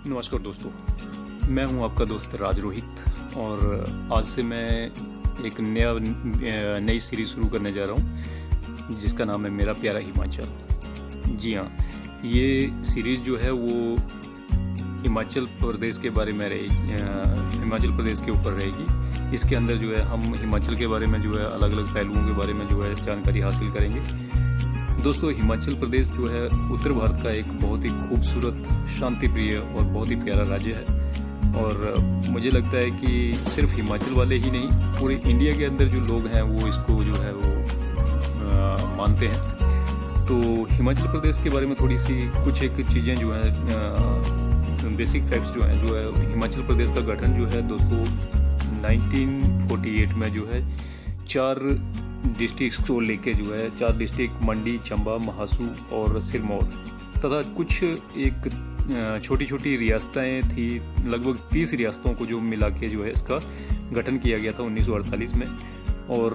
नमस्कार दोस्तों, मैं हूं आपका दोस्त राज रोहित और आज से मैं एक नई सीरीज़ शुरू करने जा रहा हूं जिसका नाम है मेरा प्यारा हिमाचल। जी हाँ, ये सीरीज़ जो है वो हिमाचल प्रदेश के बारे में रहेगी, हिमाचल प्रदेश के ऊपर रहेगी। इसके अंदर जो है हम हिमाचल के बारे में जो है अलग अलग पहलुओं के बारे में जो है जानकारी हासिल करेंगे। दोस्तों, हिमाचल प्रदेश जो है उत्तर भारत का एक बहुत ही खूबसूरत, शांतिप्रिय और बहुत ही प्यारा राज्य है और मुझे लगता है कि सिर्फ हिमाचल वाले ही नहीं, पूरे इंडिया के अंदर जो लोग हैं वो इसको जो है वो मानते हैं। तो हिमाचल प्रदेश के बारे में थोड़ी सी कुछ एक चीज़ें जो हैं, बेसिक फैक्ट्स जो हैं, जो है हिमाचल प्रदेश का गठन जो है दोस्तों 1948 में जो है 4 डिस्ट्रिक्ट को लेके जो है 4 डिस्ट्रिक्ट मंडी, चंबा, महासू और सिरमौर तथा कुछ एक छोटी छोटी रियासतें थी, लगभग 30 रियासतों को जो मिला के जो है इसका गठन किया गया था 1948 में। और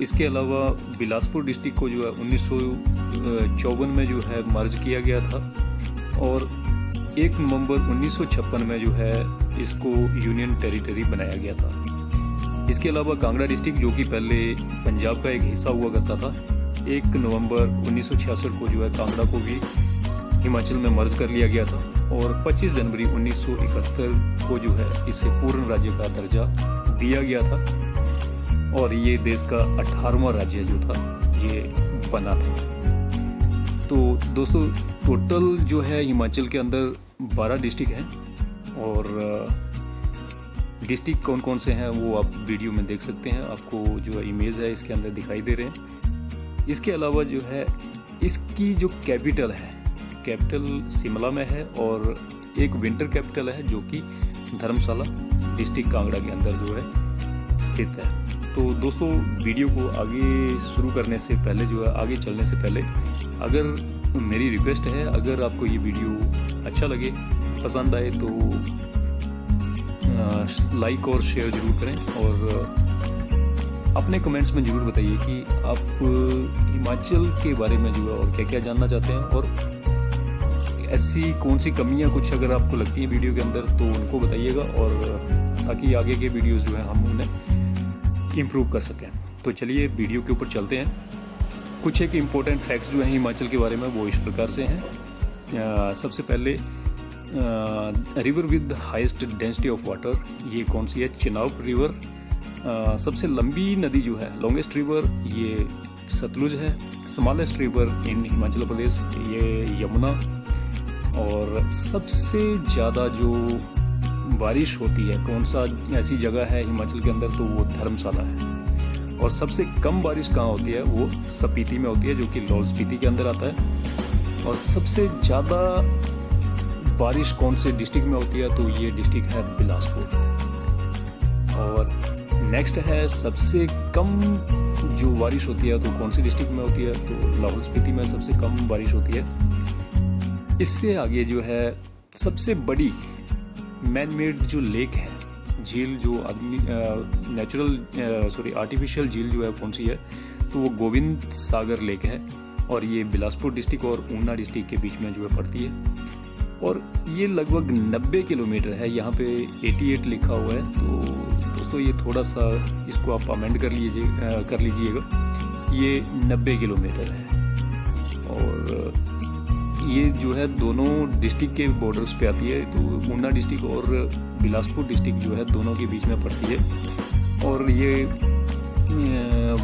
इसके अलावा बिलासपुर डिस्ट्रिक्ट को जो है 1954 में जो है मर्ज किया गया था और 1 नवंबर 1956 में जो है इसको यूनियन टेरिटरी बनाया गया था। इसके अलावा कांगड़ा डिस्ट्रिक्ट, जो कि पहले पंजाब का एक हिस्सा हुआ करता था, 1 नवंबर 1966 को जो है कांगड़ा को भी हिमाचल में मर्ज कर लिया गया था और 25 जनवरी 1971 को जो है इसे पूर्ण राज्य का दर्जा दिया गया था और ये देश का 18वां राज्य जो था ये बना था। तो दोस्तों, टोटल जो है हिमाचल के अंदर 12 डिस्ट्रिक्ट हैं और डिस्ट्रिक्ट कौन कौन से हैं वो आप वीडियो में देख सकते हैं। आपको जो इमेज है इसके अंदर दिखाई दे रहे हैं। इसके अलावा जो है इसकी जो कैपिटल है, कैपिटल शिमला में है और एक विंटर कैपिटल है जो कि धर्मशाला डिस्ट्रिक्ट कांगड़ा के अंदर जो है स्थित है। तो दोस्तों, वीडियो को आगे शुरू करने से पहले जो है, आगे चलने से पहले, अगर मेरी रिक्वेस्ट है, अगर आपको ये वीडियो अच्छा लगे, पसंद आए तो लाइक और शेयर जरूर करें और अपने कमेंट्स में ज़रूर बताइए कि आप हिमाचल के बारे में जो है और क्या क्या जानना चाहते हैं और ऐसी कौन सी कमियां कुछ अगर आपको लगती हैं वीडियो के अंदर तो उनको बताइएगा और ताकि आगे के वीडियोस जो है हम उन्हें इम्प्रूव कर सकें। तो चलिए वीडियो के ऊपर चलते हैं। कुछ एक इम्पोर्टेंट फैक्ट्स जो हैं हिमाचल के बारे में वो इस प्रकार से हैं। सबसे पहले river with highest density of water, ये कौन सी है? चिनाब रिवर। सबसे लंबी नदी जो है, लॉन्गेस्ट रिवर, ये सतलुज है। Smallest river in Himachal Pradesh ये यमुना। और सबसे ज़्यादा जो बारिश होती है, कौन सा ऐसी जगह है हिमाचल के अंदर, तो वो धर्मशाला है। और सबसे कम बारिश कहाँ होती है? वो स्पीति में होती है, जो कि लाहौल स्पीति के अंदर आता है। और सबसे ज़्यादा बारिश कौन से डिस्ट्रिक्ट में होती है? तो ये डिस्ट्रिक्ट है बिलासपुर। और नेक्स्ट है सबसे कम जो बारिश होती है तो कौन सी डिस्ट्रिक्ट में होती है? तो लाहौल स्पीति में सबसे कम बारिश होती है। इससे आगे जो है सबसे बड़ी मैन मेड जो लेक है, झील, जो आर्टिफिशियल झील जो है कौन सी है? तो वो गोविंद सागर लेक है और ये बिलासपुर डिस्ट्रिक्ट और ऊना डिस्ट्रिक्ट के बीच में जो है पड़ती है और ये लगभग 90 किलोमीटर है। यहाँ पे 88 लिखा हुआ है, तो दोस्तों ये थोड़ा सा इसको आप अमेंड कर लीजिएगा। ये 90 किलोमीटर है और ये जो है दोनों डिस्ट्रिक्ट के बॉर्डर्स पे आती है। तो ऊना डिस्ट्रिक्ट और बिलासपुर डिस्ट्रिक्ट जो है दोनों के बीच में पड़ती है। और ये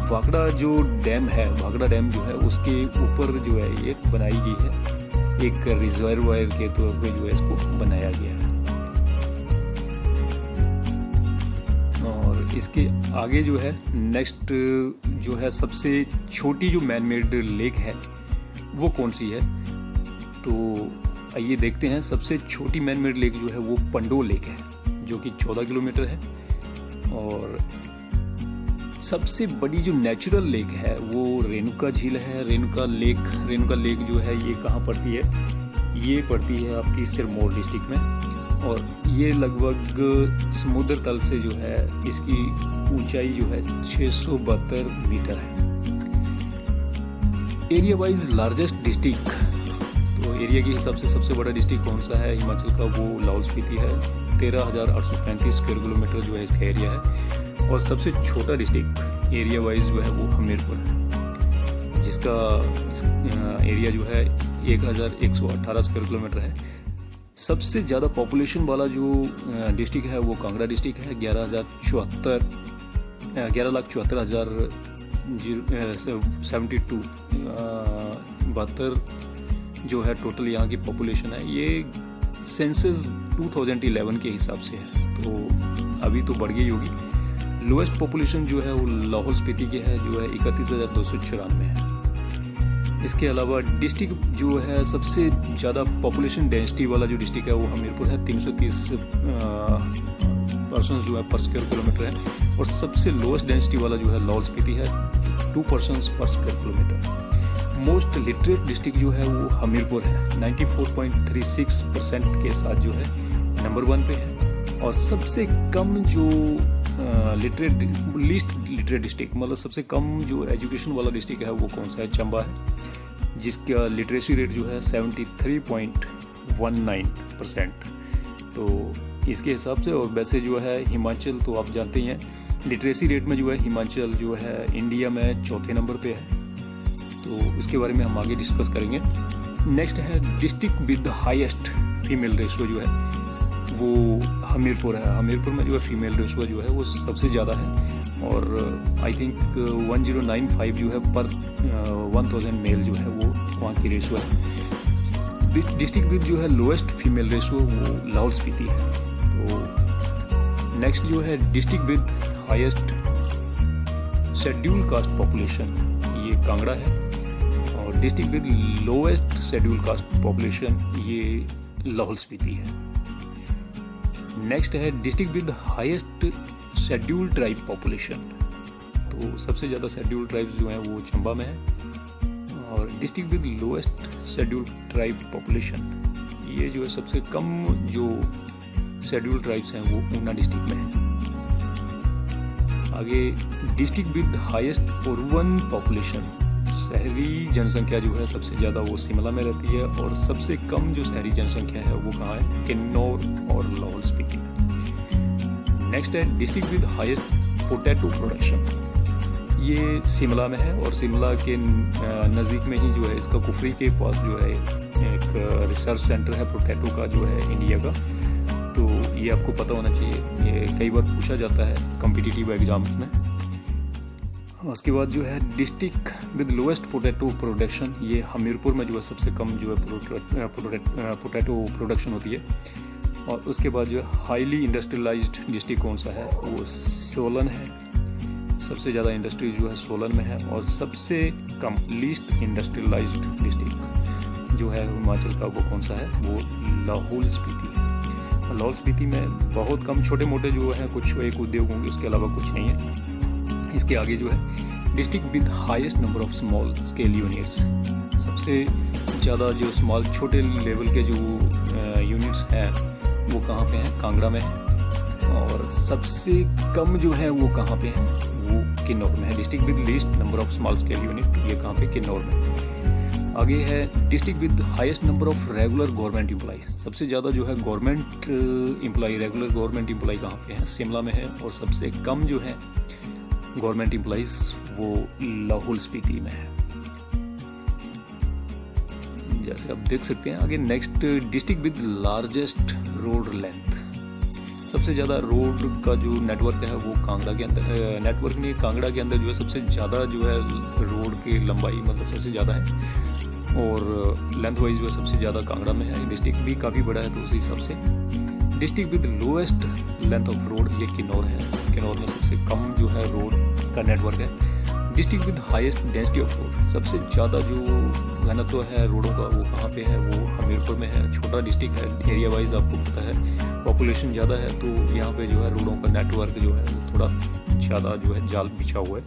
भाखड़ा जो डैम है, भाखड़ा डैम जो है उसके ऊपर जो है ये बनाई गई है, एक रिजर्वायर के तौर पे जो है इसको बनाया गया है। और इसके आगे जो है नेक्स्ट जो है सबसे छोटी जो मैन मेड लेक है वो कौन सी है? तो आइए देखते हैं। सबसे छोटी मैन मेड लेक जो है वो पंडो लेक है, जो कि 14 किलोमीटर है। और सबसे बड़ी जो नेचुरल लेक है वो रेणुका झील है, रेणुका लेक जो है ये कहाँ पड़ती है? ये पड़ती है आपकी सिरमौर डिस्ट्रिक्ट में और ये लगभग समुद्र तल से जो है इसकी ऊंचाई जो है 672 मीटर है। एरिया वाइज लार्जेस्ट डिस्ट्रिक्ट तो एरिया के हिसाब से सबसे बड़ा डिस्ट्रिक्ट कौन सा है हिमाचल का, वो लाहौल स्पीति है। 13,835 स्क्वायर किलोमीटर जो है इसका एरिया है। और सबसे छोटा डिस्ट्रिक्ट एरिया वाइज जो है वो हमीरपुर है, जिसका एरिया जो है 1,118 स्क्वायर किलोमीटर है। सबसे ज़्यादा पॉपुलेशन वाला जो डिस्ट्रिक्ट है वो कांगड़ा डिस्ट्रिक्ट है। 11,74,072 जो है टोटल यहाँ की पॉपुलेशन है। ये सेंसस 2011 के हिसाब से है, तो अभी तो बढ़ गई होगी। लोएस्ट पॉपुलेशन जो है वो लाहौल स्पीति की है, जो है 31,294 है। इसके अलावा डिस्ट्रिक्ट जो है सबसे ज़्यादा पॉपुलेशन डेंसिटी वाला जो डिस्ट्रिक्ट है वो हमीरपुर है। 330 पर्सन्स जो है पर स्क्वायर किलोमीटर है। और सबसे लोएस्ट डेंसिटी वाला जो है लाहौल स्पीति है, 2 पर्सन्स पर square kilometre. Most literate district जो है वो हमीरपुर है, 94.36% के साथ जो है नंबर 1 पे है। और सबसे कम जो लीस्ट लिटरेट डिस्ट्रिक्ट, मतलब सबसे कम जो एजुकेशन वाला डिस्ट्रिक्ट है वो कौन सा है, चंबा है, जिसका लिटरेसी रेट जो है 73.19%। तो इसके हिसाब से, और वैसे जो है हिमाचल तो आप जानते ही हैं, लिटरेसी रेट में जो है हिमाचल जो है इंडिया में चौथे नंबर पे है। तो इसके बारे में हम आगे डिस्कस करेंगे। नेक्स्ट है district with highest female ratio जो है वो हमीरपुर है। हमीरपुर में जो है फीमेल रेशियो जो है वो सबसे ज़्यादा है, और आई थिंक 1095 जो है पर 1000 मेल जो है वो वहाँ की रेशियो है। डिस्ट्रिक्ट विद जो है लोएस्ट फीमेल रेशियो वो लाहौल स्पीति है। तो नेक्स्ट जो है district with highest schedule caste population, ये कांगड़ा है। और district with lowest schedule caste population ये लाहौल स्पीति है। नेक्स्ट है district with highest schedule tribe population, तो सबसे ज़्यादा शेड्यूल ट्राइब्स जो हैं वो चंबा में है। और district with lowest schedule tribe population, ये जो है सबसे कम जो शेड्यूल ट्राइब्स हैं वो ऊना डिस्ट्रिक्ट में है। आगे district with highest urban population, शहरी जनसंख्या जो है सबसे ज़्यादा वो शिमला में रहती है। और सबसे कम जो शहरी जनसंख्या है वो कहाँ है, किन्नौर और लाहौल स्पीति में। नेक्स्ट है district with highest potato production, ये शिमला में है। और शिमला के नज़दीक में ही जो है इसका कुफरी के पास जो है एक रिसर्च सेंटर है पोटैटो का जो है इंडिया का। तो ये आपको पता होना चाहिए, ये कई बार पूछा जाता है कॉम्पिटिटिव एग्जाम्स में। उसके बाद जो है district with lowest potato production, ये हमीरपुर में जो है सबसे कम जो है पोटैटो प्रोडक्शन होती है। और उसके बाद जो है हाईली इंडस्ट्रियलाइज्ड डिस्ट्रिक्ट कौन सा है, वो सोलन है। सबसे ज़्यादा इंडस्ट्री जो है सोलन में है। और सबसे कम लीस्ट इंडस्ट्रियलाइज्ड डिस्ट्रिक्ट जो है हिमाचल का वो कौन सा है, वो लाहौल स्पीति है। लाहौल स्पीति में बहुत कम छोटे मोटे जो है कुछ एक उद्योग होंगे, उसके अलावा कुछ नहीं है। इसके आगे जो है district with highest number of small scale units, सबसे ज़्यादा जो स्मॉल छोटे लेवल के जो यूनिट्स हैं वो कहाँ पे हैं, कांगड़ा में है। और सबसे कम जो है वो कहाँ पे है, वो किन्नौर में है। District with least number of small scale unit, ये कहाँ पे, किन्नौर में। आगे है district with highest number of regular government employ, सबसे ज़्यादा जो है government employ, regular government employ कहाँ पे है, शिमला में है। और सबसे कम जो है गवर्नमेंट एम्प्लॉइज वो लाहौल स्पीति में है, जैसे आप देख सकते हैं। आगे next district with largest road length, सबसे ज़्यादा रोड का जो नेटवर्क है वो कांगड़ा के अंदर, नेटवर्क नहीं कांगड़ा के अंदर जो है सबसे ज़्यादा जो है रोड की लंबाई मतलब सबसे ज़्यादा है। और लेंथ वाइज जो है सबसे ज़्यादा कांगड़ा में है। डिस्ट्रिक्ट भी काफ़ी बड़ा है तो उसी हिसाब से। District with lowest length of road, ये किन्नौर है। किन्नौर में सबसे कम जो है रोड का नेटवर्क है। District with highest density of road, सबसे ज़्यादा जो घनत्व है रोडों का वो कहाँ पे है, वो हमीरपुर में है। छोटा डिस्ट्रिक्ट है, एरिया वाइज आपको पता है, पॉपुलेशन ज़्यादा है तो यहाँ पे जो है रोडों का नेटवर्क जो है वो थोड़ा ज़्यादा जो है जाल बिछा हुआ है।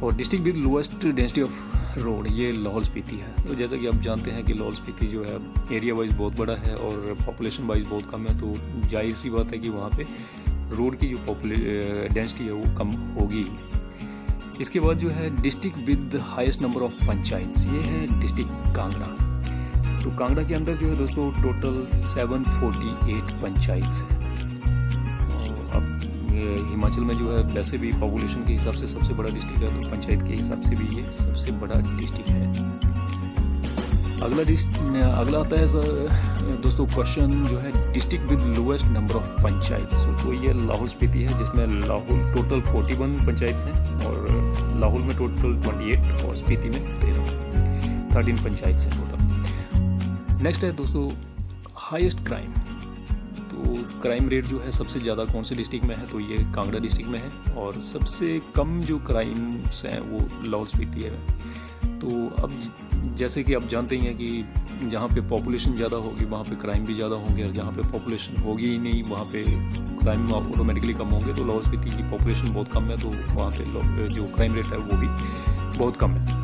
और district with lowest density of road, ये लाहौल स्पीति है। तो जैसा कि आप जानते हैं कि लाहौल स्पीति जो है एरिया वाइज बहुत बड़ा है और पॉपुलेशन वाइज बहुत कम है, तो जाहिर सी बात है कि वहाँ पे रोड की जो डेंसिटी है वो कम होगी। इसके बाद जो है district with highest number of panchayat, ये है डिस्ट्रिक्ट कांगड़ा। तो कांगड़ा के अंदर जो है दोस्तों टोटल 748 पंचायत है। अब हिमाचल में जो है वैसे भी पॉपुलेशन के हिसाब से सबसे बड़ा डिस्ट्रिक्ट है, तो पंचायत के हिसाब से भी ये सबसे बड़ा डिस्ट्रिक्ट है। अगला आता है दोस्तों क्वेश्चन जो है district with lowest number of panchayat. तो ये लाहौल स्पीति है, जिसमें लाहौल टोटल 41 पंचायत हैं और लाहौल में टोटल 28 और स्पीति में 13 पंचायत हैं टोटल। नेक्स्ट है दोस्तों हाईएस्ट क्राइम। तो क्राइम रेट जो है सबसे ज़्यादा कौन से डिस्ट्रिक्ट में है, तो ये कांगड़ा डिस्ट्रिक्ट में है, और सबसे कम जो क्राइम्स हैं वो लाहौल स्पीति है। तो अब जैसे कि आप जानते ही हैं कि जहाँ पे पॉपुलेशन ज़्यादा होगी वहाँ पे क्राइम भी ज़्यादा होंगे, और जहाँ पे पॉपुलेशन होगी ही नहीं वहाँ पे क्राइम ऑटोमेटिकली कम होंगे। तो लाहौल स्पीति की पॉपुलेशन बहुत कम है, तो वहाँ पे जो क्राइम रेट है वो भी बहुत कम है।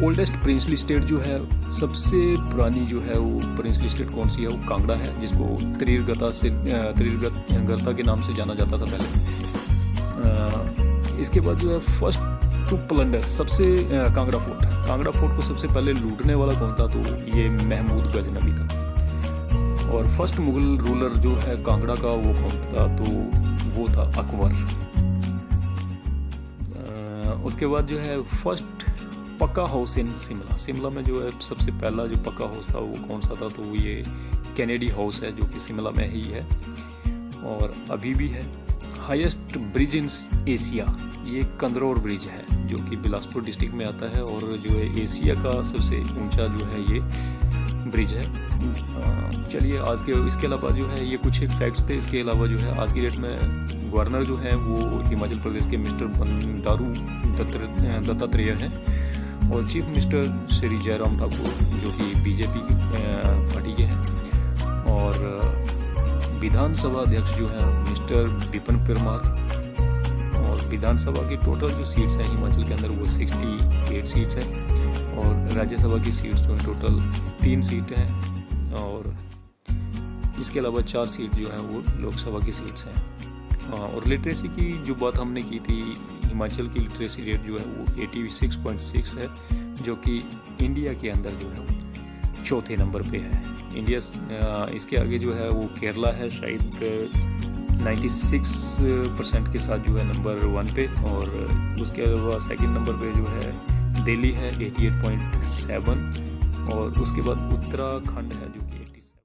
ओल्डेस्ट प्रिंसली स्टेट जो है, सबसे पुरानी जो है वो प्रिंसली स्टेट कौन सी है, वो कांगड़ा है, जिसको त्रिरगता के नाम से जाना जाता था पहले। इसके बाद जो है फर्स्ट टू प्लंडर, सबसे कांगड़ा फोर्ट को सबसे पहले लूटने वाला कौन था, तो ये महमूद गजनवी था। और फर्स्ट मुगल रूलर जो है कांगड़ा का वो कौन था, तो वो था अकबर। उसके बाद जो है फर्स्ट पक्का हाउस इन शिमला में जो है सबसे पहला जो पक्का हाउस था वो कौन सा था, तो ये कैनेडी हाउस है, जो कि शिमला में ही है और अभी भी है। हाईएस्ट ब्रिज इन एशिया, ये कंदरौर ब्रिज है, जो कि बिलासपुर डिस्ट्रिक्ट में आता है, और जो है एशिया का सबसे ऊंचा जो है ये ब्रिज है। चलिए आज के इसके अलावा जो है ये कुछ एक फैक्ट्स थे। इसके अलावा जो है आज की डेट में गवर्नर जो है वो हिमाचल प्रदेश के मिस्टर बंडारू दत्तात्रेय हैं, और चीफ मिनिस्टर श्री जयराम ठाकुर जो कि बीजेपी पार्टी के हैं, और विधानसभा अध्यक्ष जो है मिस्टर विपिन परमार। और विधानसभा की टोटल जो सीट्स हैं हिमाचल के अंदर वो 68 सीट्स हैं, और राज्यसभा की सीट्स जो है टोटल 3 सीट हैं, और इसके अलावा 4 सीट जो है वो लोकसभा की सीट्स हैं। और लिटरेसी की जो बात हमने की थी, हिमाचल की लिटरेसी रेट जो है वो 86.6 है, जो कि इंडिया के अंदर जो है चौथे नंबर पे है। इसके आगे जो है वो केरला है शायद 96% के साथ जो है नंबर 1 पे, और उसके अलावा सेकंड नंबर पे जो है दिल्ली है 88.7, और उसके बाद उत्तराखंड है जो